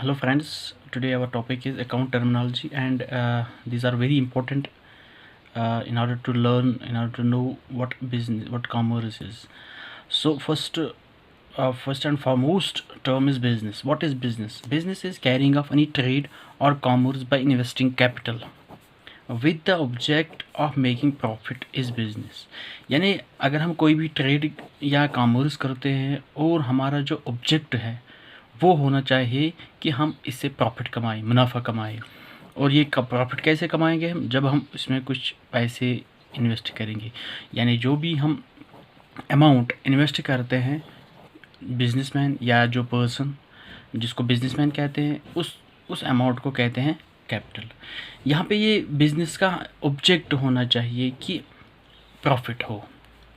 Hello friends, today our topic is account terminology and these are very important in order to learn, in order to know what business, what commerce is. So first and foremost term is business. What is business? Business is carrying of any trade or commerce by investing capital with the object of making profit is business. यानी अगर हम कोई भी trade या commerce करते हैं और हमारा जो ऑब्जेक्ट है वो होना चाहिए कि हम इससे प्रॉफिट कमाएं, मुनाफा कमाएं। और ये प्रॉफिट कैसे कमाएंगे हम? जब हम इसमें कुछ पैसे इन्वेस्ट करेंगे, यानी जो भी हम अमाउंट इन्वेस्ट करते हैं, बिजनेसमैन या जो पर्सन जिसको बिजनेसमैन कहते हैं उस अमाउंट को कहते हैं कैपिटल। यहाँ पे ये बिज़नेस का ऑब्जेक्ट होना चाहिए कि प्रॉफिट हो,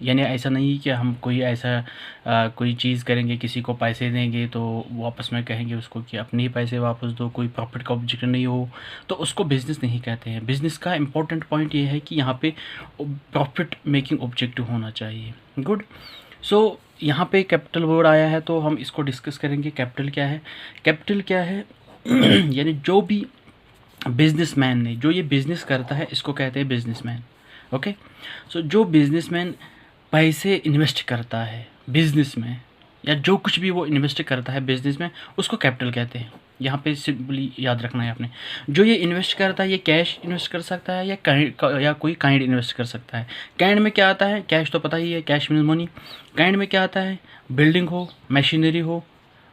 यानी ऐसा नहीं कि हम कोई ऐसा कोई चीज़ करेंगे, किसी को पैसे देंगे तो वापस में कहेंगे उसको कि अपने ही पैसे वापस दो, कोई प्रॉफिट का ऑब्जेक्ट नहीं हो तो उसको बिज़नेस नहीं कहते हैं। बिज़नेस का इम्पोर्टेंट पॉइंट ये है कि यहाँ पे प्रॉफिट मेकिंग ऑब्जेक्टिव होना चाहिए। गुड। सो यहाँ पे कैपिटल वर्ड आया है तो हम इसको डिस्कस करेंगे। कैपिटल क्या है? कैपिटल क्या है यानी जो भी बिजनेसमैन ने जो ये बिज़नेस करता है इसको कहते हैं बिजनेसमैन। ओके। सो जो बिजनेसमैन पैसे इन्वेस्ट करता है बिज़नेस में, या जो कुछ भी वो इन्वेस्ट करता है बिज़नेस में, उसको कैपिटल कहते हैं। यहाँ पे सिंपली याद रखना है आपने। जो ये इन्वेस्ट करता है ये कैश इन्वेस्ट कर सकता है या कोई काइंड इन्वेस्ट कर सकता है। काइंड में क्या आता है? कैश तो पता ही है, कैश मीन्स मनी। काइंड में क्या आता है? बिल्डिंग हो, मशीनरी हो,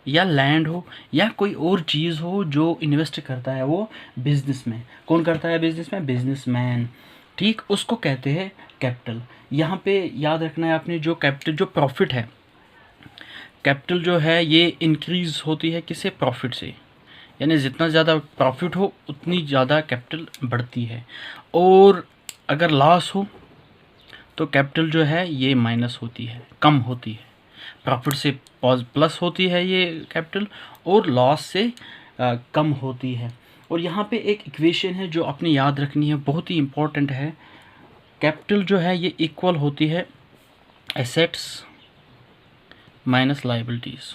या लैंड हो, या कोई और चीज़ हो जो इन्वेस्ट करता है वो बिज़नेस में। कौन करता है बिज़नेस में? बिजनेसमैन। ठीक, उसको कहते हैं कैपिटल। यहाँ पे याद रखना है आपने, जो कैपिटल, जो प्रॉफिट है, कैपिटल जो है ये इंक्रीज़ होती है किससे? प्रॉफिट से। यानी जितना ज़्यादा प्रॉफिट हो उतनी ज़्यादा कैपिटल बढ़ती है। और अगर लॉस हो तो कैपिटल जो है ये माइनस होती है, कम होती है। प्रॉफिट से प्लस होती है ये कैपिटल, और लॉस से कम होती है। और यहाँ पे एक इक्वेशन है जो आपने याद रखनी है, बहुत ही इम्पोर्टेंट है। कैपिटल जो है ये इक्वल होती है एसेट्स माइनस लायबिलिटीज़।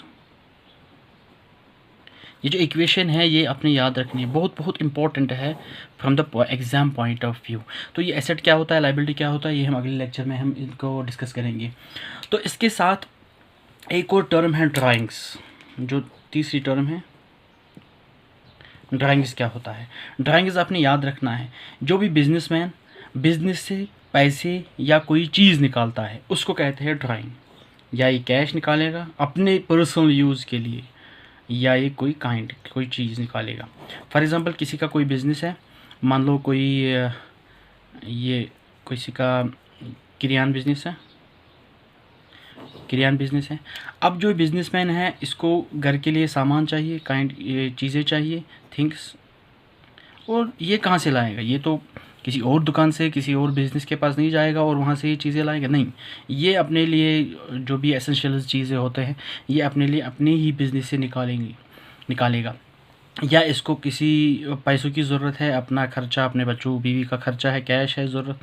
ये जो इक्वेशन है ये आपने याद रखनी है, बहुत बहुत इंपॉर्टेंट है from the exam point of view. तो ये एसेट क्या होता है, लायबिलिटी क्या होता है, ये हम अगले लेक्चर में हम इनको डिस्कस करेंगे। तो इसके साथ एक और टर्म है ड्राइंग्स, जो तीसरी टर्म है ड्राइंग्स। क्या होता है? ड्राइंग्स आपने याद रखना है। जो भी बिजनेसमैन बिजनेस से पैसे या कोई चीज़ निकालता है उसको कहते हैं ड्राइंग। या ये कैश निकालेगा अपने पर्सनल यूज़ के लिए, या ये कोई चीज़ निकालेगा। फॉर एग्ज़ाम्पल किसी का कोई बिज़नेस है, मान लो कोई ये किसी का किराना बिज़नेस है। अब जो बिज़नेसमैन है इसको घर के लिए सामान चाहिए, ये चीज़ें चाहिए, थिंग्स। और ये कहाँ से लाएगा? ये तो किसी और दुकान से, किसी और बिज़नेस के पास नहीं जाएगा और वहाँ से ये चीज़ें लाएगा, नहीं। ये अपने लिए जो भी एसेंशियल चीज़ें होते हैं ये अपने लिए अपने ही बिज़नेस से निकालेगा। या इसको किसी पैसों की ज़रूरत है, अपना खर्चा, अपने बच्चों बीवी का खर्चा है, कैश है ज़रूरत।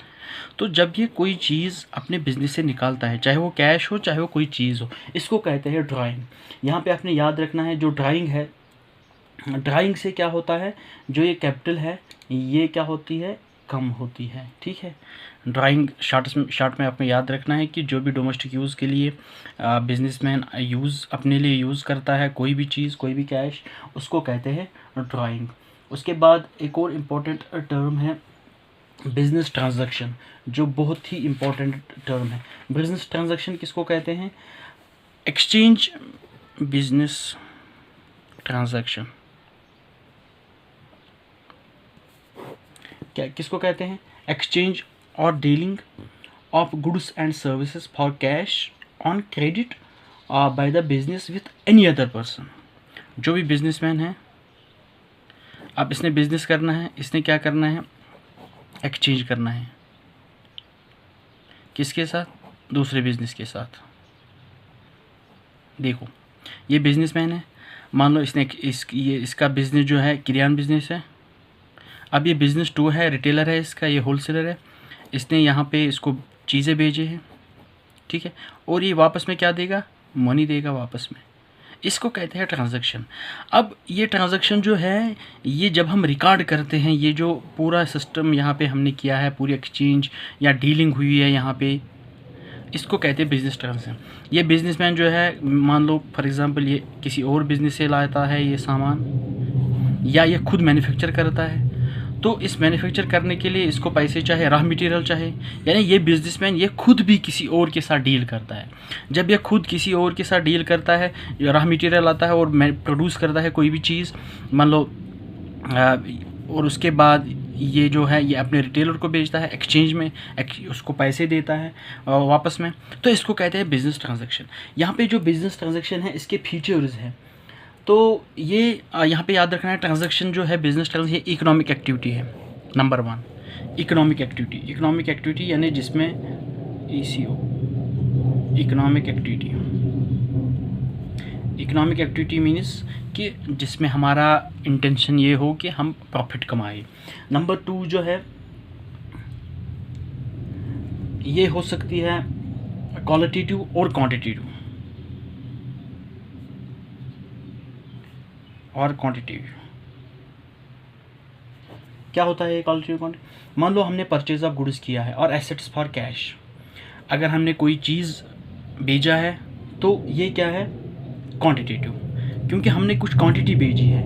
तो जब ये कोई चीज़ अपने बिज़नेस से निकालता है, चाहे वो कैश हो चाहे वो कोई चीज़ हो, इसको कहते हैं ड्राइंग। यहाँ पे आपने याद रखना है, जो ड्राइंग है, ड्राइंग से क्या होता है, जो ये कैपिटल है ये क्या होती है? कम होती है। ठीक है। ड्राइंग शार्ट में आपने याद रखना है कि जो भी डोमेस्टिक यूज़ के लिए बिजनेसमैन अपने लिए यूज़ करता है कोई भी चीज़, कोई भी कैश, उसको कहते हैं ड्राइंग। उसके बाद एक और इम्पोर्टेंट टर्म है बिज़नेस ट्रांजैक्शन, जो बहुत ही इम्पोर्टेंट टर्म है। बिज़नेस ट्रांजैक्शन किसको कहते हैं? एक्सचेंज बिजनेस ट्रांजैक्शन क्या किसको कहते हैं? एक्सचेंज और dealing of goods and services for cash on credit by the business with any other person. जो भी बिजनेसमैन है, अब इसने बिजनेस करना है, इसने क्या करना है? एक्सचेंज करना है। किसके साथ? दूसरे बिजनेस के साथ। देखो, ये बिजनेसमैन है, मान लो इसका बिजनेस जो है किराना बिजनेस है। अब ये बिज़नेस 2 है, रिटेलर है इसका, ये होलसेलर है। इसने यहाँ पे इसको चीज़ें भेजे हैं, ठीक है। और ये वापस में क्या देगा? मनी देगा वापस में। इसको कहते हैं ट्रांजैक्शन। अब ये ट्रांजैक्शन जो है, ये जब हम रिकॉर्ड करते हैं, ये जो पूरा सिस्टम यहाँ पे हमने किया है, पूरी एक्सचेंज या डीलिंग हुई है यहाँ पे, इसको कहते हैं बिजनेस ट्रांजैक्शन। ये बिजनेसमैन जो है, मान लो फॉर एग्जांपल ये किसी और बिजनेस से लाता है ये सामान, या ये खुद मैन्युफैक्चर करता है, तो इस मैन्युफैक्चर करने के लिए इसको पैसे चाहे, रॉ मटेरियल चाहे, यानी ये बिजनेसमैन ये खुद भी किसी और के साथ डील करता है। जब ये खुद किसी और के साथ डील करता है, रॉ मटेरियल आता है और प्रोड्यूस करता है कोई भी चीज़, मान लो, और उसके बाद ये जो है ये अपने रिटेलर को बेचता है, एक्सचेंज में उसको पैसे देता है वापस में, तो इसको कहते हैं बिजनेस ट्रांजैक्शन। यहाँ पे जो बिजनेस ट्रांजैक्शन है इसके फीचर्स हैं, तो ये यहाँ पे याद रखना है, ट्रांजैक्शन जो है बिजनेस ट्रांजैक्शन ये इकोनॉमिक एक्टिविटी है। नंबर 1 इकोनॉमिक एक्टिविटी यानी जिसमें ECO इकोनॉमिक एक्टिविटी मीन्स कि जिसमें हमारा इंटेंशन ये हो कि हम प्रॉफिट कमाए। नंबर 2 जो है ये हो सकती है क्वालिटेटिव और क्वांटिटेटिव क्या होता है ये क्वालिटेटिव क्वांटिटी? मान लो हमने परचेज ऑफ गुड्स किया है और एसेट्स फॉर कैश, अगर हमने कोई चीज़ भेजा है तो ये क्या है, क्वांटिटेटिव, क्योंकि हमने कुछ क्वांटिटी भेजी है।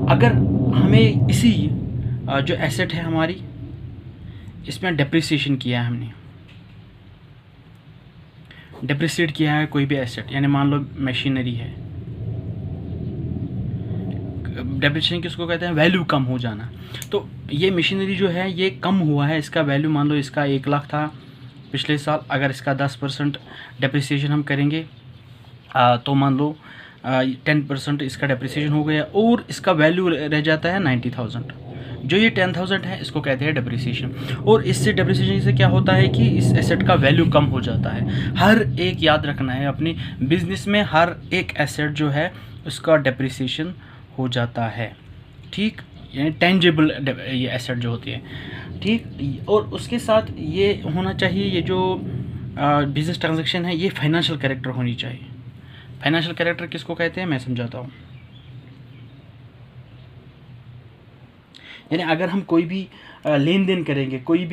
अगर हमें इसी जो एसेट है हमारी, इसमें डेप्रिसिएशन किया है, हमने डेप्रिसिएट किया है कोई भी एसेट, यानी मान लो मशीनरी है, डेप्रिसिएशन किसको कहते हैं, वैल्यू कम हो जाना। तो ये मशीनरी जो है ये कम हुआ है, इसका वैल्यू मान लो इसका 1 लाख था पिछले साल, अगर इसका 10% डेप्रिसिएशन हम करेंगे तो मान लो 10% इसका डेप्रिसिएशन हो गया और इसका वैल्यू रह जाता है 90,000। जो ये 10,000 है इसको कहते हैं डेप्रिसिएशन। और इससे डेप्रिसिएशन से क्या होता है कि इस एसेट का वैल्यू कम हो जाता है। हर एक याद रखना है अपनी बिजनेस में, हर एक एसेट जो है उसका डेप्रिसिएशन हो जाता है, ठीक, यानी टेंजिबल ये एसेट जो होती है, ठीक। और उसके साथ ये होना चाहिए, ये जो बिजनेस ट्रांजैक्शन है ये फाइनेंशियल कैरेक्टर होनी चाहिए। फाइनेंशियल कैरेक्टर किसको कहते हैं मैं समझाता हूँ। यानी अगर हम कोई भी लेन देन करेंगे, कोई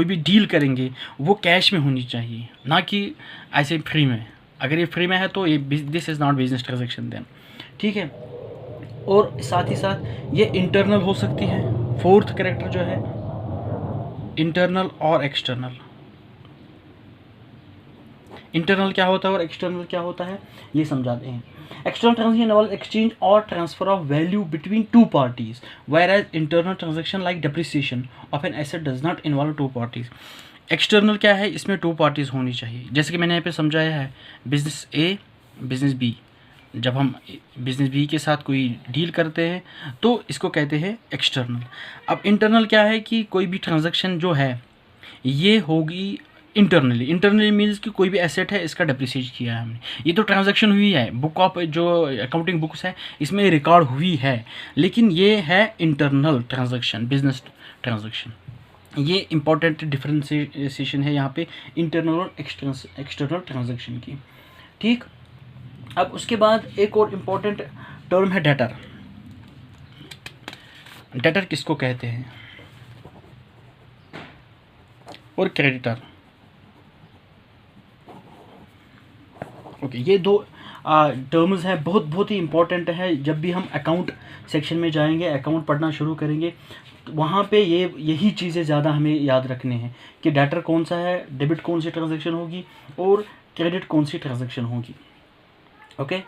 भी डील करेंगे, वो कैश में होनी चाहिए, ना कि ऐसे फ्री में। अगर ये फ्री में है तो ये this is not business transaction then, ठीक है। और साथ ही साथ ये इंटरनल हो सकती है। 4th कैरेक्टर जो है इंटरनल और एक्सटर्नल। इंटरनल क्या होता है और एक्सटर्नल क्या होता है ये समझाते हैं। एक्सटर्नल ट्रांजैक्शन इन्वॉल्व एक्सचेंज और transfer of value between 2 parties, whereas internal transaction like depreciation of an asset does not involve 2 parties। External क्या है, इसमें 2 parties होनी चाहिए, जैसे कि मैंने यहाँ पे समझाया है, बिजनेस ए, बिजनेस बी। जब हम बिजनेस बी के साथ कोई डील करते हैं तो इसको कहते हैं एक्सटर्नल। अब इंटरनल क्या है कि कोई भी ट्रांजैक्शन जो है ये होगी इंटरनली मीन्स कि कोई भी एसेट है इसका डेप्रिसिएट किया है हमने, ये तो ट्रांजैक्शन हुई है, बुक ऑफ जो अकाउंटिंग बुक्स है इसमें रिकॉर्ड हुई है, लेकिन ये है इंटरनल ट्रांजैक्शन, बिजनेस ट्रांजैक्शन। ये इंपॉर्टेंट डिफरेंशिएशन है यहाँ पे इंटरनल और एक्सटर्नल ट्रांजैक्शन की, ठीक। अब उसके बाद एक और इम्पॉर्टेंट टर्म है डेटर। डेटर किसको कहते हैं, और क्रेडिटर। ओके, ये 2 टर्म्स हैं, बहुत ही इंपॉर्टेंट है। जब भी हम अकाउंट सेक्शन में जाएंगे, अकाउंट पढ़ना शुरू करेंगे, तो वहाँ पे यही चीज़ें ज़्यादा हमें याद रखने हैं कि डेटर कौन सा है, डेबिट कौन सी ट्रांजैक्शन होगी और क्रेडिट कौन सी ट्रांजैक्शन होगी। ओके।